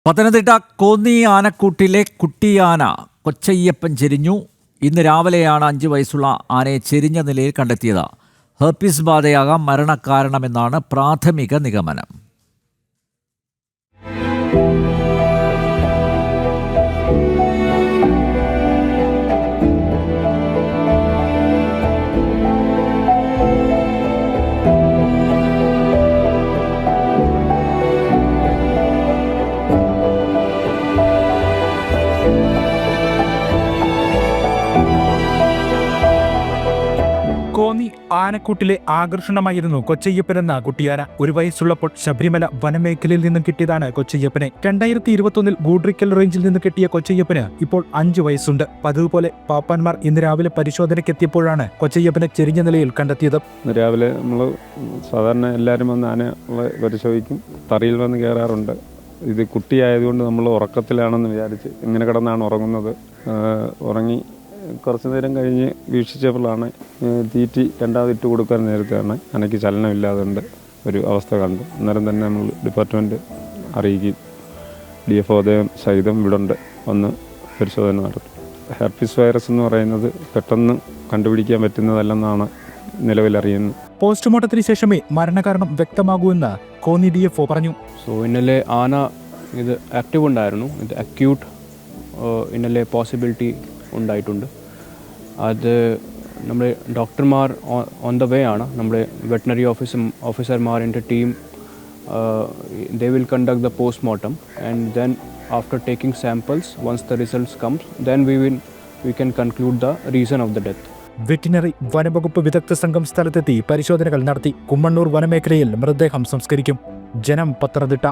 പത്തനംതിട്ട കോന്നി ആനക്കൂട്ടിലെ കുട്ടിയാന കൊച്ചയ്യപ്പൻ ചെരിഞ്ഞു. ഇന്ന് രാവിലെയാണ് 5 വയസ്സുള്ള ആനയെ ചെരിഞ്ഞ നിലയിൽ കണ്ടെത്തിയത്. ഹെർപ്പിസ് ബാധയാകാം മരണകാരണമെന്നാണ് പ്രാഥമിക നിഗമനം. കോന്നി ആനക്കൂട്ടിലെ ആകർഷണമായിരുന്നു കൊച്ചയ്യപ്പൻ എന്ന കുട്ടിയാന. 1 വയസ്സുള്ളപ്പോൾ ശബരിമല വനമേഖലയിൽ നിന്നും കിട്ടിയതാണ് കൊച്ചയ്യപ്പനെ. 2021 ഗൂഡ്രിക്കൽ റേഞ്ചിൽ നിന്ന് കിട്ടിയ കൊച്ചയ്യപ്പന് ഇപ്പോൾ 5 വയസ്സുണ്ട്. പതിവ് പോലെ പാപ്പാന്മാർ ഇന്ന് രാവിലെ പരിശോധനയ്ക്കെത്തിയപ്പോഴാണ് കൊച്ചയ്യപ്പനെ ചെരിഞ്ഞ നിലയിൽ കണ്ടെത്തിയത്. രാവിലെ നമ്മൾ സാധാരണ എല്ലാവരും വന്ന് ആനകളെ പരിശോധിക്കും, തറയിൽ വന്ന് കയറാറുണ്ട്. ഇത് കുട്ടിയായതുകൊണ്ട് നമ്മൾ ഉറക്കത്തിലാണെന്ന് വിചാരിച്ച് ഇങ്ങനെ കിടന്നാണ് ഉറങ്ങുന്നത്. ഉറങ്ങി കുറച്ച് നേരം കഴിഞ്ഞ് വീക്ഷിച്ചപ്പോഴാണ് തീറ്റി രണ്ടാമതിട്ട് കൊടുക്കാൻ നേരത്തെയാണ് ആനയ്ക്ക് ചലനമില്ലാതുണ്ട് ഒരു അവസ്ഥ കണ്ടു. അന്നേരം തന്നെ നമ്മൾ ഡിപ്പാർട്ട്മെൻറ്റ് അറിയിക്കും. DFO സഹിതം ഇവിടെ ഉണ്ട്, വന്ന് പരിശോധന നടത്തും. ഹെർപ്പിസ് വൈറസ് എന്ന് പറയുന്നത് പെട്ടെന്ന് കണ്ടുപിടിക്കാൻ പറ്റുന്നതല്ലെന്നാണ് നിലവിലറിയുന്നത്. പോസ്റ്റ്മോർട്ടത്തിന് ശേഷമേ മരണകാരണം വ്യക്തമാകൂ എന്ന് കോന്നി DFO പറഞ്ഞു. ഇന്നലെ ആന ഇത് ആക്റ്റീവ് ഉണ്ടായിരുന്നു. ഇത് അക്യൂട്ട് ഇന്നലെ പോസിബിലിറ്റി ഉണ്ടായിട്ടുണ്ട്. അത് നമ്മുടെ ഡോക്ടർമാർ ഓൺ ദ വേ ആണ്. നമ്മുടെ വെറ്റിനറി ഓഫീസർമാരിൻ്റെ team they will conduct the postmortem, and then after taking samples, once the results comes, then we can conclude the reason of the death. Veterinary വനവകുപ്പ് വിദഗ്ധ സംഘം സ്ഥലത്തെത്തി പരിശോധനകൾ നടത്തി. കുമ്മണ്ണൂർ വനമേഖലയിൽ മൃതദേഹം സംസ്കരിക്കും. ജനം, പത്തനംതിട്ട.